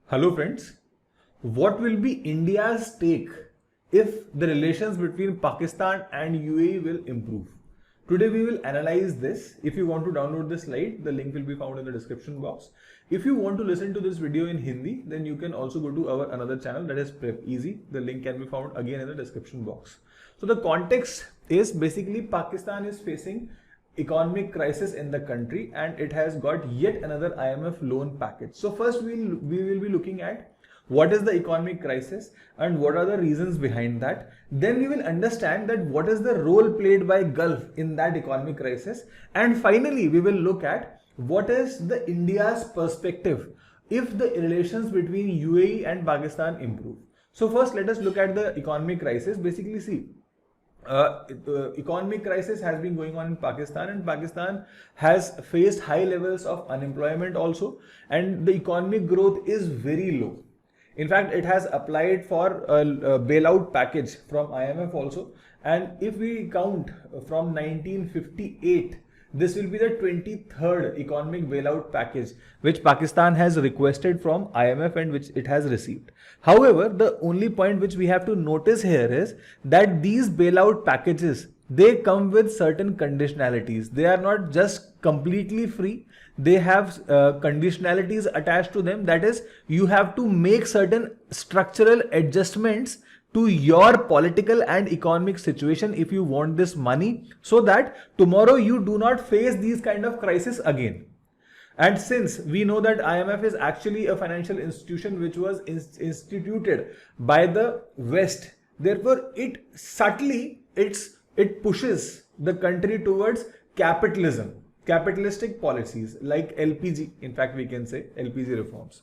Hello friends, what will be India's take if the relations between Pakistan and UAE will improve? Today we will analyze this. If you want to download the slide, the link will be found in the description box. If you want to listen to this video in Hindi, then you can also go to our another channel, that is prepezee. The link can be found again in the description box. So the context is basically Pakistan is facing economic crisis in the country and it has got yet another IMF loan package. So first we will be looking at what is the economic crisis and what are the reasons behind that. Then we will understand that what is the role played by Gulf in that economic crisis, and finally we will look at what is the India's perspective if the relations between UAE and Pakistan improve. So first let us look at the economic crisis. Basically see, the economic crisis has been going on in Pakistan, and Pakistan has faced high levels of unemployment also, and the economic growth is very low. In fact, it has applied for a bailout package from IMF also, and if we count from 1958, this will be the 23rd economic bailout package which Pakistan has requested from IMF and which it has received. However, the only point which we have to notice here is that these bailout packages, they come with certain conditionalities. They are not just completely free. They have conditionalities attached to them. That is, you have to make certain structural adjustments to your political and economic situation if you want this money, so that tomorrow you do not face these kind of crisis again. And since we know that IMF is actually a financial institution which was instituted by the West, therefore it subtly it pushes the country towards capitalistic policies like LPG. In fact, we can say LPG reforms.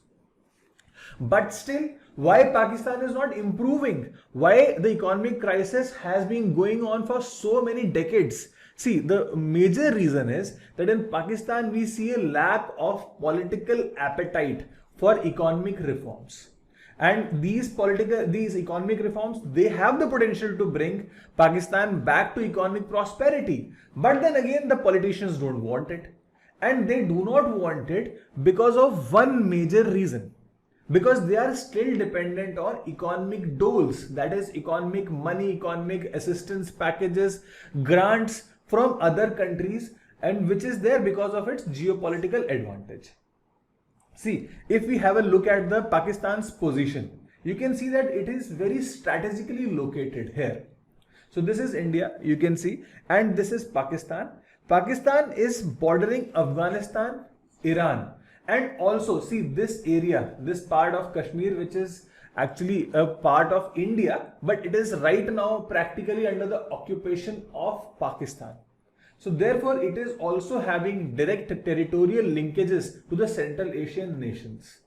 But still, why Pakistan is not improving? Why the economic crisis has been going on for so many decades? See, the major reason is that in Pakistan we see a lack of political appetite for economic reforms. And these economic reforms, they have the potential to bring Pakistan back to economic prosperity. But then again, the politicians don't want it. And they do not want it because of one major reason. Because they are still dependent on economic doles, that is economic money, economic assistance packages, grants from other countries, and which is there because of its geopolitical advantage. See, if we have a look at the Pakistan's position, you can see that it is very strategically located here. So this is India, you can see, and this is Pakistan. Pakistan is bordering Afghanistan, Iran. And also see this area, this part of Kashmir, which is actually a part of India, but it is right now practically under the occupation of Pakistan. So therefore, it is also having direct territorial linkages to the Central Asian nations.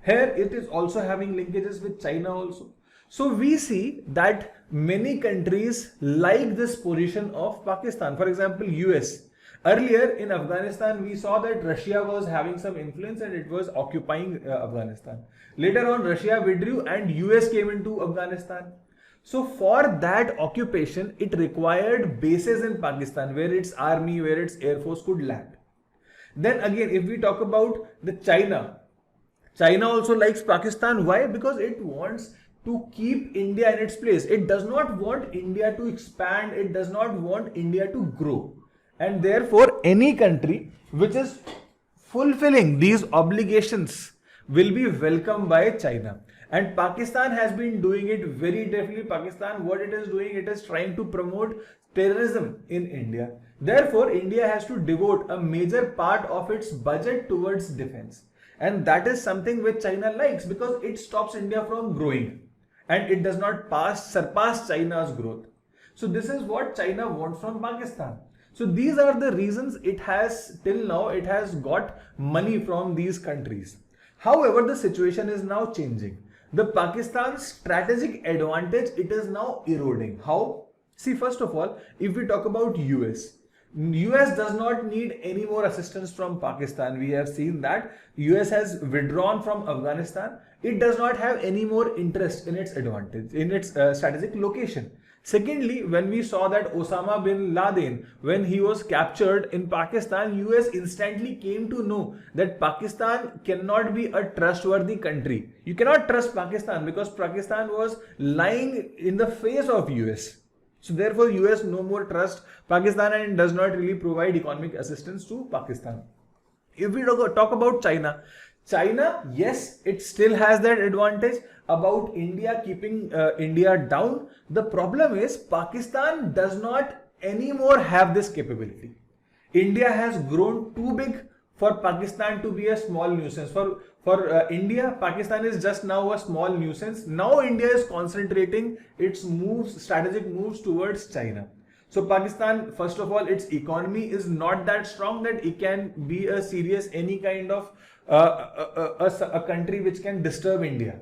Here it is also having linkages with China also. So we see that many countries like this position of Pakistan. For example, US. Earlier in Afghanistan, we saw that Russia was having some influence and it was occupying Afghanistan. Later on, Russia withdrew and US came into Afghanistan. So for that occupation, it required bases in Pakistan where its army, where its air force could land. Then again, if we talk about the China also likes Pakistan. Why? Because it wants to keep India in its place. It does not want India to expand. It does not want India to grow. And therefore, any country which is fulfilling these obligations will be welcomed by China. And Pakistan has been doing it very deftly. Pakistan, what it is doing, it is trying to promote terrorism in India. Therefore, India has to devote a major part of its budget towards defense. And that is something which China likes because it stops India from growing. And it does not surpass China's growth. So this is what China wants from Pakistan. So these are the reasons it has, till now, it has got money from these countries. However, the situation is now changing. The Pakistan's strategic advantage, it is now eroding. How? See, first of all, if we talk about US does not need any more assistance from Pakistan. We have seen that US has withdrawn from Afghanistan. It does not have any more interest in its advantage, in its strategic location. Secondly, when we saw that Osama bin Laden, when he was captured in Pakistan, US instantly came to know that Pakistan cannot be a trustworthy country. You cannot trust Pakistan because Pakistan was lying in the face of US. So therefore, US no more trust Pakistan and does not really provide economic assistance to Pakistan. If we talk about China, yes, it still has that advantage about India keeping India down. The problem is Pakistan does not anymore have this capability. India has grown too big for Pakistan to be a small nuisance. For India, Pakistan is just now a small nuisance. Now India is concentrating its strategic moves towards China. So Pakistan, first of all, its economy is not that strong that it can be a serious any kind of a country which can disturb India.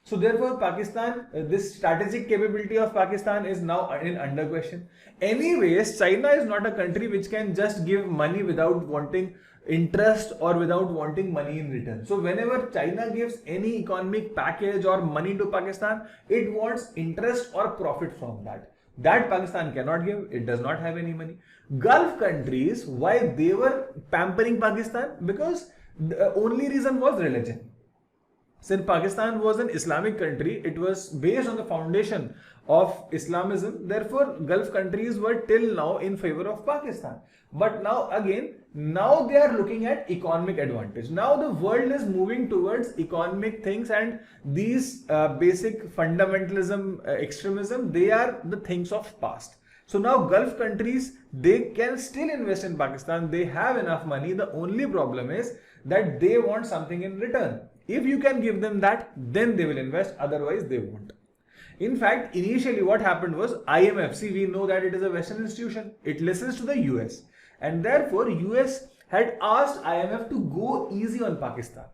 So therefore, Pakistan, this strategic capability of Pakistan is now in under question. Anyways, China is not a country which can just give money without wanting interest or without wanting money in return. So whenever China gives any economic package or money to Pakistan, it wants interest or profit from that. That Pakistan cannot give. It does not have any money. Gulf countries, why they were pampering Pakistan? Because the only reason was religion. Since Pakistan was an Islamic country, it was based on the foundation of Islamism. Therefore, Gulf countries were till now in favor of Pakistan. But now again, now they are looking at economic advantage. Now the world is moving towards economic things, and these basic fundamentalism, extremism, they are the things of past. So now Gulf countries, they can still invest in Pakistan. They have enough money. The only problem is that they want something in return. If you can give them that, then they will invest. Otherwise, they won't. In fact, initially what happened was IMF, see, we know that it is a Western institution. It listens to the US. And therefore, US had asked IMF to go easy on Pakistan.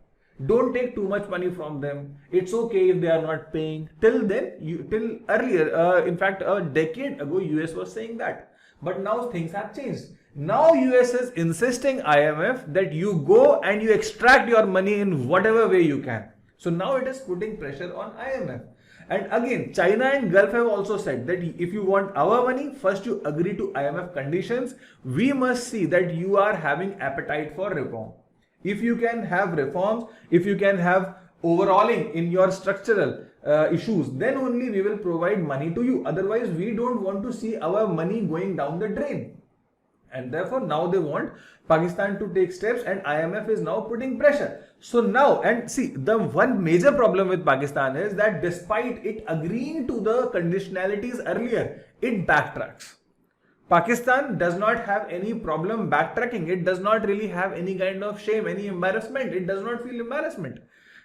Don't take too much money from them. It's okay if they are not paying. Till then, till earlier, in fact, a decade ago, US was saying that. But now things have changed. Now US is insisting IMF that you go and you extract your money in whatever way you can. So now it is putting pressure on IMF. And again, China and Gulf have also said that if you want our money, first you agree to IMF conditions. We must see that you are having appetite for reform. If you can have reforms, if you can have overhauling in your structural issues, then only we will provide money to you. Otherwise, we don't want to see our money going down the drain. And therefore, now they want Pakistan to take steps, and IMF is now putting pressure. So now, and see, the one major problem with Pakistan is that despite it agreeing to the conditionalities earlier, it backtracks. Pakistan does not have any problem backtracking. It does not really have any kind of shame, any embarrassment. It does not feel embarrassment.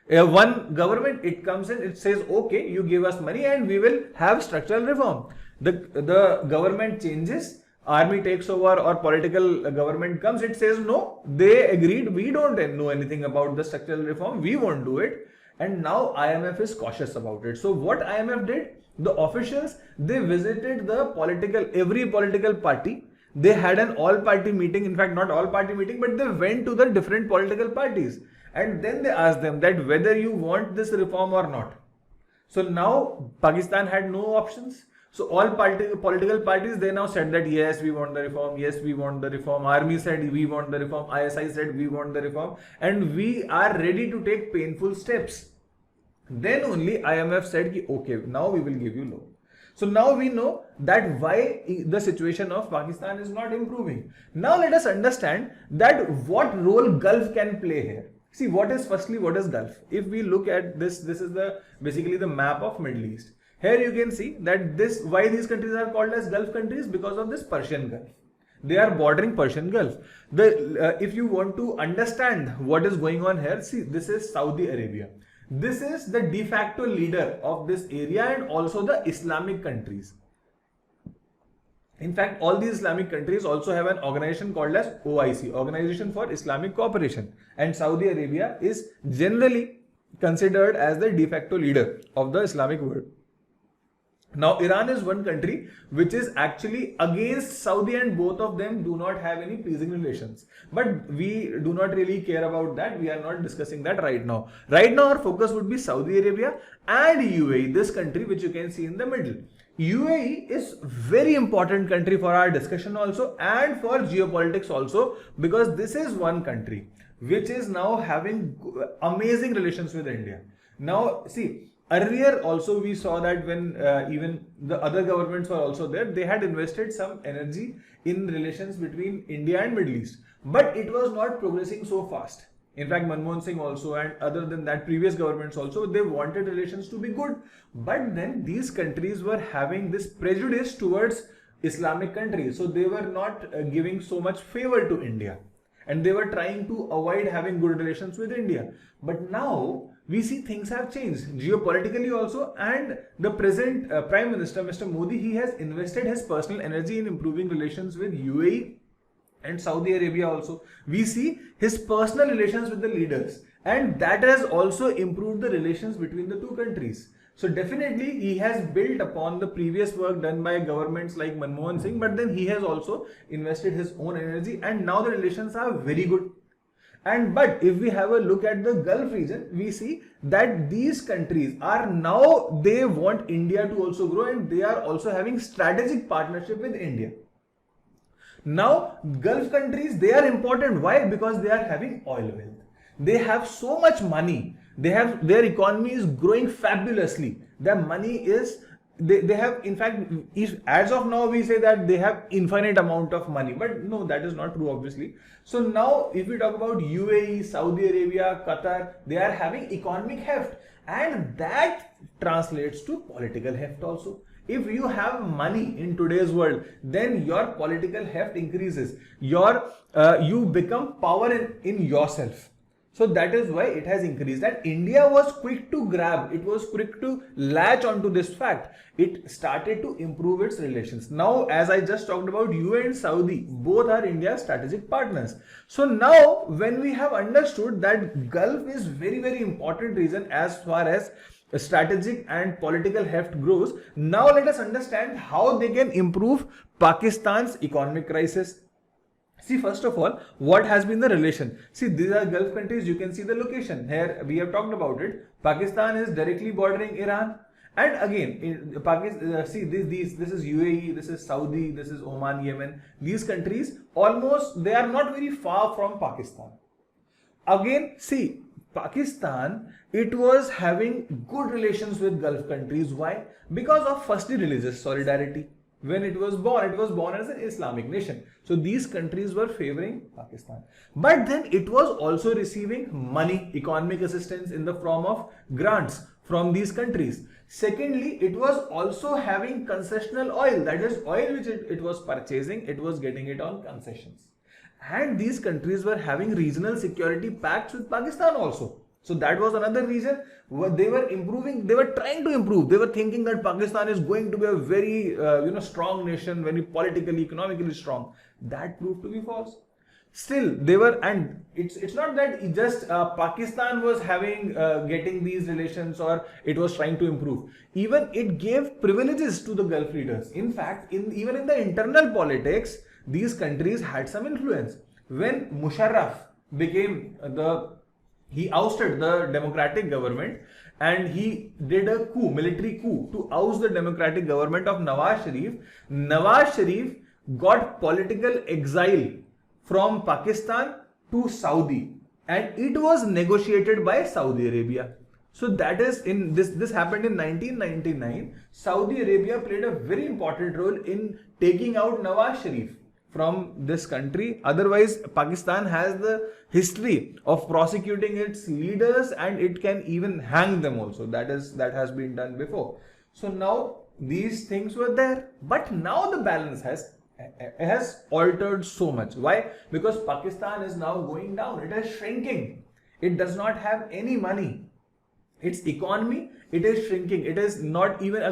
One government, it comes in, it says, okay, you give us money and we will have structural reform. The government changes, army takes over or political government comes, it says no, they agreed, we don't know anything about the structural reform, we won't do it. And now IMF is cautious about it. So what IMF did, the officials, they visited every political party. They had an all party meeting, in fact not all party meeting, but they went to the different political parties and then they asked them that whether you want this reform or not. So now Pakistan had no options. So all political parties, they now said that yes, we want the reform, yes, we want the reform. Army said we want the reform, ISI said we want the reform, and we are ready to take painful steps. Then only IMF said, okay, now we will give you loan. So now we know that why the situation of Pakistan is not improving. Now let us understand that what role Gulf can play here. See, what is Gulf? If we look at this, this is basically the map of Middle East. Here you can see that why these countries are called as Gulf countries, because of this Persian Gulf. They are bordering Persian Gulf. If you want to understand what is going on here, see, this is Saudi Arabia. This is the de facto leader of this area and also the Islamic countries. In fact, all these Islamic countries also have an organization called as OIC, Organization for Islamic Cooperation. And Saudi Arabia is generally considered as the de facto leader of the Islamic world. Now, Iran is one country which is actually against Saudi, and both of them do not have any pleasing relations. But we do not really care about that. We are not discussing that right now. Right now, our focus would be Saudi Arabia and UAE, this country which you can see in the middle. UAE is very important country for our discussion also and for geopolitics also, because this is one country which is now having amazing relations with India. Now, see, earlier also we saw that when even the other governments were also there, they had invested some energy in relations between India and Middle East, but it was not progressing so fast. In fact, Manmohan Singh also, and other than that, previous governments also, they wanted relations to be good. But then these countries were having this prejudice towards Islamic countries. So they were not giving so much favor to India. And they were trying to avoid having good relations with India. But now we see things have changed geopolitically also, and the present Prime Minister, Mr. Modi, he has invested his personal energy in improving relations with UAE and Saudi Arabia also. We see his personal relations with the leaders, and that has also improved the relations between the two countries. So definitely he has built upon the previous work done by governments like Manmohan Singh, but then he has also invested his own energy, and now the relations are very good. And but if we have a look at the Gulf region, we see that these countries are now, they want India to also grow, and they are also having strategic partnership with India. Now, Gulf countries, they are important. Why? Because they are having oil wealth. They have so much money. Their economy is growing fabulously. Their money is, they have, in fact, if as of now we say that they have infinite amount of money, but no, that is not true, obviously. So now if we talk about UAE, Saudi Arabia, Qatar, they are having economic heft, and that translates to political heft also. If you have money in today's world, then your political heft increases. You become power in yourself. So that is why it has increased. And India was quick to grab, it was quick to latch onto this fact. It started to improve its relations. Now, as I just talked about, UAE and Saudi, both are India's strategic partners. So now, when we have understood that Gulf is very, very important region as far as strategic and political heft grows, now let us understand how they can improve Pakistan's economic crisis. See, first of all, what has been the relation? See, these are Gulf countries. You can see the location. Here we have talked about it. Pakistan is directly bordering Iran. And again, in Pakistan, see, this is UAE, this is Saudi, this is Oman, Yemen. These countries, almost, they are not very far from Pakistan. Again, see, Pakistan, it was having good relations with Gulf countries. Why? Because of firstly religious solidarity. When it was born as an Islamic nation. So these countries were favoring Pakistan. But then it was also receiving money, economic assistance in the form of grants from these countries. Secondly, it was also having concessional oil. That is, oil which it was purchasing, it was getting it on concessions. And these countries were having regional security pacts with Pakistan also. So that was another reason they were improving. They were trying to improve. They were thinking that Pakistan is going to be a very strong nation, very politically, economically strong. That proved to be false. Still, they were, and it's not that just Pakistan was having getting these relations, or it was trying to improve. Even it gave privileges to the Gulf leaders. In fact, even in the internal politics, these countries had some influence. When Musharraf became he ousted the democratic government, and he did a coup, military coup, to oust the democratic government of Nawaz Sharif. Nawaz Sharif got political exile from Pakistan to Saudi, and it was negotiated by Saudi Arabia. So that is, in this happened in 1999. Saudi Arabia played a very important role in taking out Nawaz Sharif from this country. Otherwise, Pakistan has the history of prosecuting its leaders, and it can even hang them also. That has been done before. So now these things were there, but now the balance has altered so much. Why? Because Pakistan is now going down. It is shrinking. It does not have any money. Its economy, it is shrinking. It is not even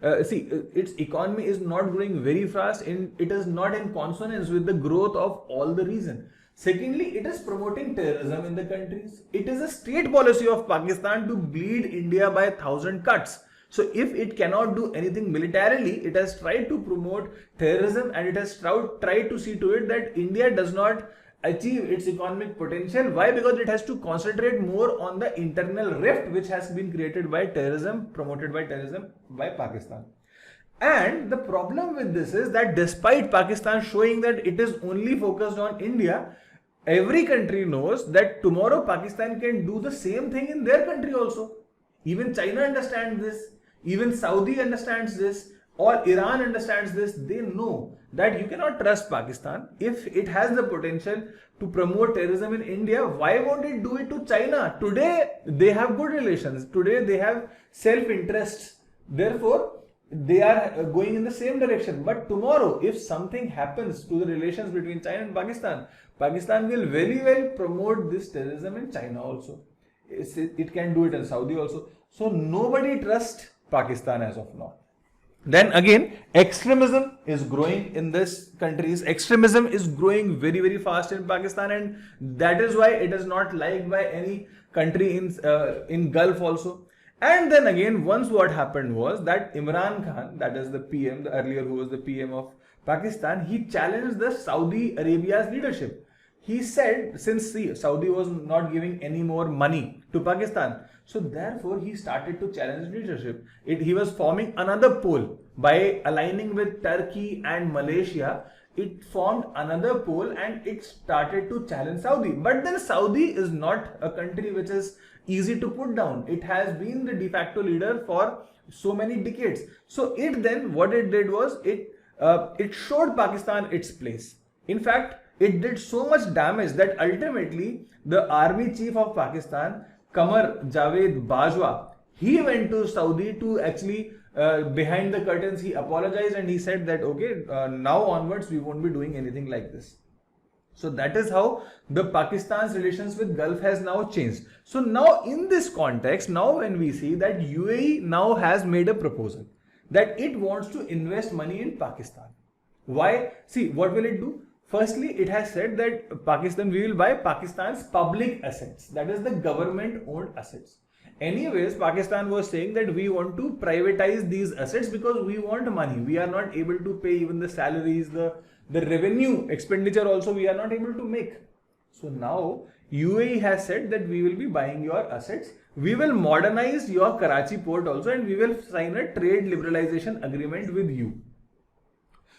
its economy is not growing very fast, and it is not in consonance with the growth of all the region. Secondly, it is promoting terrorism in the countries. It is a state policy of Pakistan to bleed India by 1,000 cuts. So if it cannot do anything militarily, it has tried to promote terrorism, and it has tried to see to it that India does not achieve its economic potential. Why? Because it has to concentrate more on the internal rift which has been created by terrorism, promoted by terrorism by Pakistan. And the problem with this is that despite Pakistan showing that it is only focused on India, every country knows that tomorrow Pakistan can do the same thing in their country also. Even China understands this, even Saudi understands this, or Iran understands this. They know that you cannot trust Pakistan. If it has the potential to promote terrorism in India, why won't it do it to China? Today they have good relations. Today they have self-interests. Therefore, they are going in the same direction. But tomorrow, if something happens to the relations between China and Pakistan, Pakistan will very well promote this terrorism in China also. It can do it in Saudi also. So nobody trusts Pakistan as of now. Then again, extremism is growing in this countries. Extremism is growing very, very fast in Pakistan, and that is why it is not liked by any country in Gulf also. And then again, once what happened was that Imran Khan, that is the PM, the earlier who was the PM of Pakistan, he challenged the Saudi Arabia's leadership. He said, since Saudi was not giving any more money to Pakistan, so therefore he started to challenge leadership. He was forming another pole by aligning with Turkey and Malaysia. It formed another pole and it started to challenge Saudi. But then Saudi is not a country which is easy to put down. It has been the de facto leader for so many decades. So it then, what it did was, it showed Pakistan its place. In fact, it did so much damage that ultimately the army chief of Pakistan, Qamar Javed Bajwa, he went to Saudi to actually behind the curtains, he apologized and he said that okay, now onwards we won't be doing anything like this. So that is how the Pakistan's relations with Gulf has now changed. So now in this context, now when we see that UAE now has made a proposal that it wants to invest money in Pakistan. Why? See, what will it do? Firstly, it has said that Pakistan, we will buy Pakistan's public assets, that is the government owned assets. Anyways, Pakistan was saying that we want to privatize these assets because we want money. We are not able to pay even the salaries, the revenue expenditure also we are not able to make. So now UAE has said that we will be buying your assets. We will modernize your Karachi port also, and we will sign a trade liberalization agreement with you.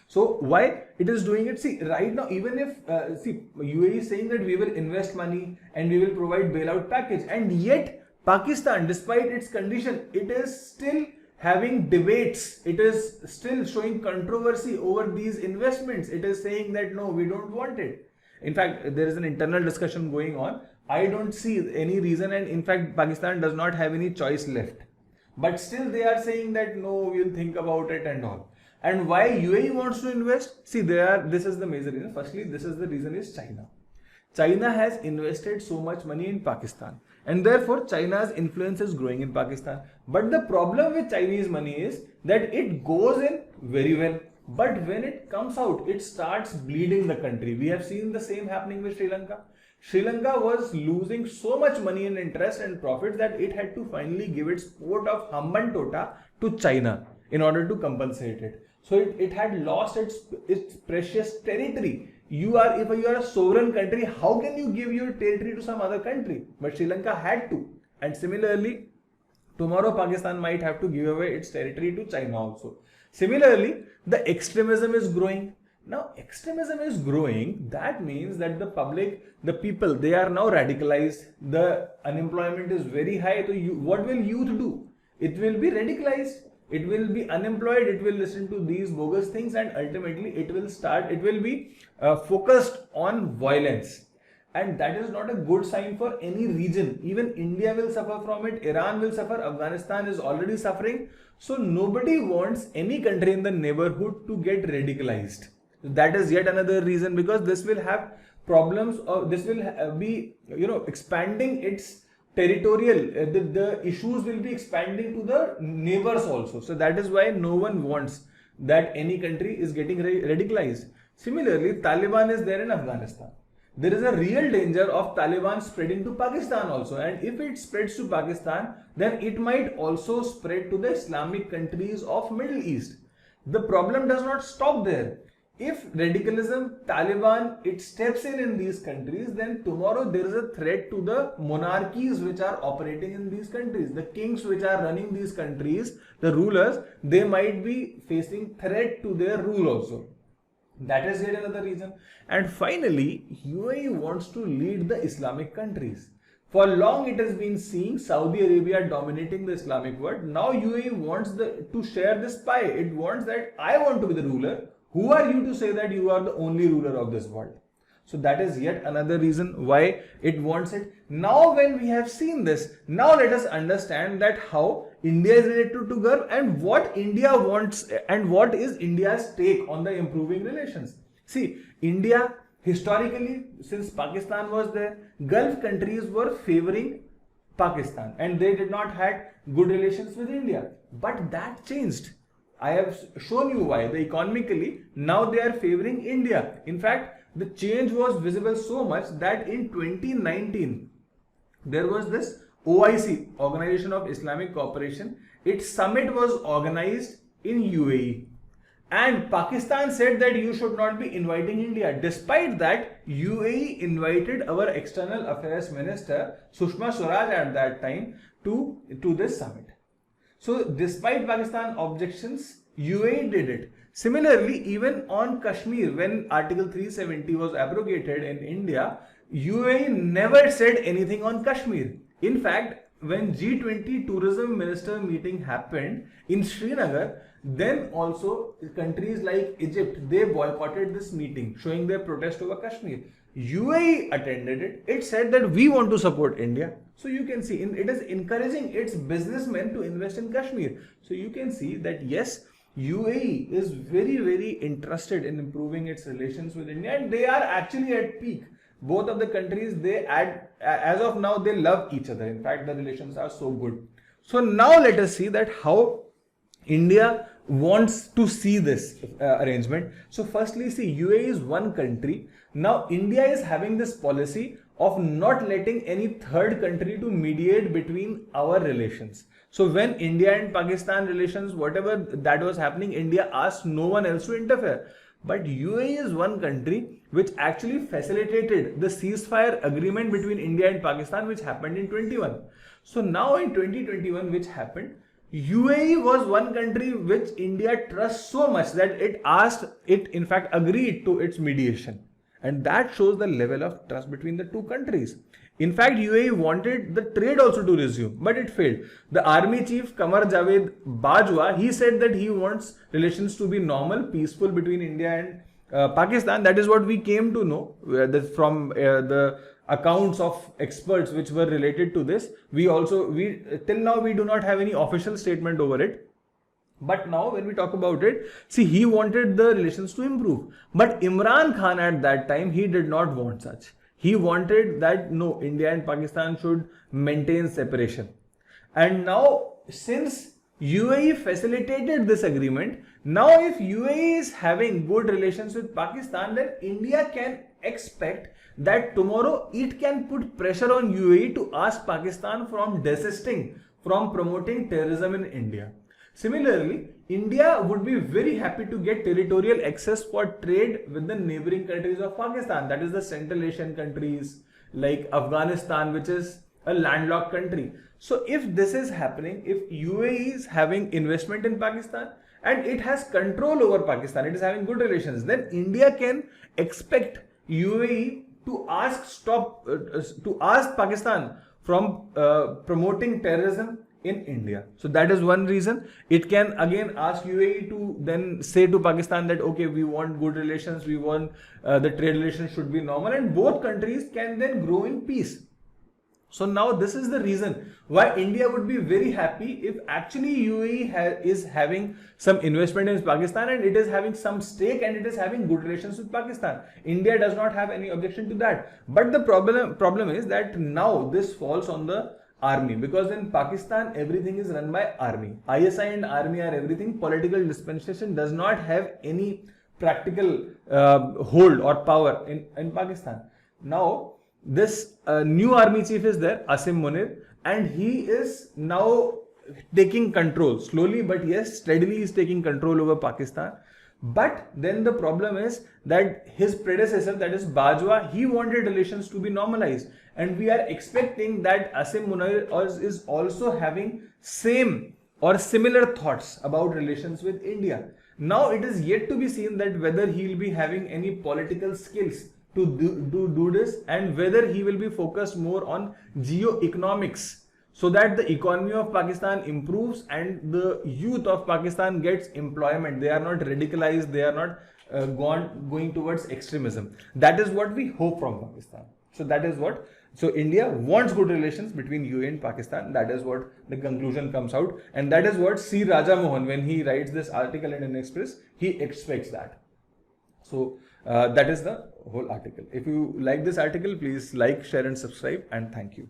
So why it is doing it? See, right now, even if UAE is saying that we will invest money and we will provide bailout package, and yet Pakistan, despite its condition, it is still having debates. It is still showing controversy over these investments. It is saying that no, we don't want it. In fact, there is an internal discussion going on. I don't see any reason, and in fact, Pakistan does not have any choice left. But still they are saying that no, we'll think about it and all. And why UAE wants to invest? See, this is the major reason. Firstly, this is the reason is China. China has invested so much money in Pakistan, and therefore China's influence is growing in Pakistan. But the problem with Chinese money is that it goes in very well, but when it comes out, it starts bleeding the country. We have seen the same happening with Sri Lanka. Sri Lanka was losing so much money in interest and profits that it had to finally give its port of Hambantota to China in order to compensate it. So it had lost its precious territory. If you are a sovereign country, how can you give your territory to some other country? But Sri Lanka had to. And similarly, tomorrow Pakistan might have to give away its territory to China also. Similarly, the extremism is growing. Now, extremism is growing. That means that the people, they are now radicalized. The unemployment is very high. So what will youth do? It will be radicalized. It will be unemployed, it will listen to these bogus things, and ultimately it will be focused on violence. And that is not a good sign for any region. Even India will suffer from it, Iran will suffer, Afghanistan is already suffering. So nobody wants any country in the neighborhood to get radicalized. That is yet another reason, because this will have problems, or this will be, expanding its territorial, the issues will be expanding to the neighbors also. So that is why no one wants that any country is getting radicalized. Similarly, Taliban is there in Afghanistan. there is a real danger of Taliban spreading to Pakistan also. And if it spreads to Pakistan, then it might also spread to the Islamic countries of Middle East. The problem does not stop there. If radicalism, Taliban, it steps in these countries, then tomorrow there is a threat to the monarchies which are operating in these countries. The kings which are running these countries, the rulers, they might be facing threat to their rule also. That is yet another reason. And finally, UAE wants to lead the Islamic countries. For long it has been seeing Saudi Arabia dominating the Islamic world. Now UAE wants to share this pie. It wants that I want to be the ruler. Who are you to say that you are the only ruler of this world? So that is yet another reason why it wants it. Now when we have seen this, now let us understand that how India is related to Gulf and what India wants and what is India's take on the improving relations. See, India historically, since Pakistan was there, Gulf countries were favoring Pakistan and they did not had good relations with India. But that changed. I have shown you why. Economically, now they are favoring India. In fact, the change was visible so much that in 2019, there was this OIC, Organization of Islamic Cooperation. Its summit was organized in UAE. And Pakistan said that you should not be inviting India. Despite that, UAE invited our External Affairs Minister, Sushma Swaraj at that time, to this summit. So despite Pakistan objections, UAE did it. Similarly, even on Kashmir, when Article 370 was abrogated in India, UAE never said anything on Kashmir. In fact, when G20 tourism minister meeting happened in Srinagar, then also countries like Egypt, they boycotted this meeting, showing their protest over Kashmir. UAE attended it. It said that we want to support India. So you can see it is encouraging its businessmen to invest in Kashmir. So you can see that yes, UAE is very, very interested in improving its relations with India and they are actually at peak. Both of the countries, as of now, they love each other. In fact, the relations are so good. So now let us see that how India wants to see this arrangement. So firstly, see, UAE is one country. Now India is having this policy of not letting any third country to mediate between our relations. So when India and Pakistan relations, whatever that was happening, India asked no one else to interfere. But UAE is one country which actually facilitated the ceasefire agreement between India and Pakistan, which happened in 21. So now in 2021, which happened, UAE was one country which India trusts so much that it in fact agreed to its mediation. And that shows the level of trust between the two countries. In fact, UAE wanted the trade also to resume, but it failed. The army chief Qamar Javed Bajwa, he said that he wants relations to be normal, peaceful between India and Pakistan. That is what we came to know from the accounts of experts which were related to this. Till now we do not have any official statement over it. But now when we talk about it, see, he wanted the relations to improve. But Imran Khan at that time, he did not want such. He wanted that no, India and Pakistan should maintain separation. And now since UAE facilitated this agreement, now if UAE is having good relations with Pakistan, then India can expect that tomorrow it can put pressure on UAE to ask Pakistan from desisting from promoting terrorism in India. Similarly, India would be very happy to get territorial access for trade with the neighboring countries of Pakistan. That is the Central Asian countries like Afghanistan, which is a landlocked country. So if this is happening, if UAE is having investment in Pakistan and it has control over Pakistan, it is having good relations, then India can expect UAE to ask Pakistan from promoting terrorism in India. So that is one reason. It can again ask UAE to then say to Pakistan that okay, we want good relations, we want the trade relations should be normal, and both countries can then grow in peace. So now this is the reason why India would be very happy if actually UAE is having some investment in Pakistan and it is having some stake and it is having good relations with Pakistan. India does not have any objection to that. But the problem is that now this falls on the army, because in Pakistan everything is run by army. ISI and army are everything. Political dispensation does not have any practical hold or power in Pakistan. Now, this new army chief is there, Asim Munir, and he is now taking control slowly, but yes, steadily is taking control over Pakistan. But then the problem is that his predecessor, that is Bajwa, he wanted relations to be normalized, and we are expecting that Asim Munir is also having same or similar thoughts about relations with India. Now it is yet to be seen that whether he will be having any political skills to do this, and whether he will be focused more on geo-economics, so that the economy of Pakistan improves and the youth of Pakistan gets employment. They are not radicalized, they are not going towards extremism. That is what we hope from Pakistan. So that is what, so India wants good relations between UAE and Pakistan. That is what the conclusion comes out, and that is what C. Raja Mohan, when he writes this article in Indian Express, he expects that. So that is the whole article. If you like this article, please like, share and subscribe, and thank you.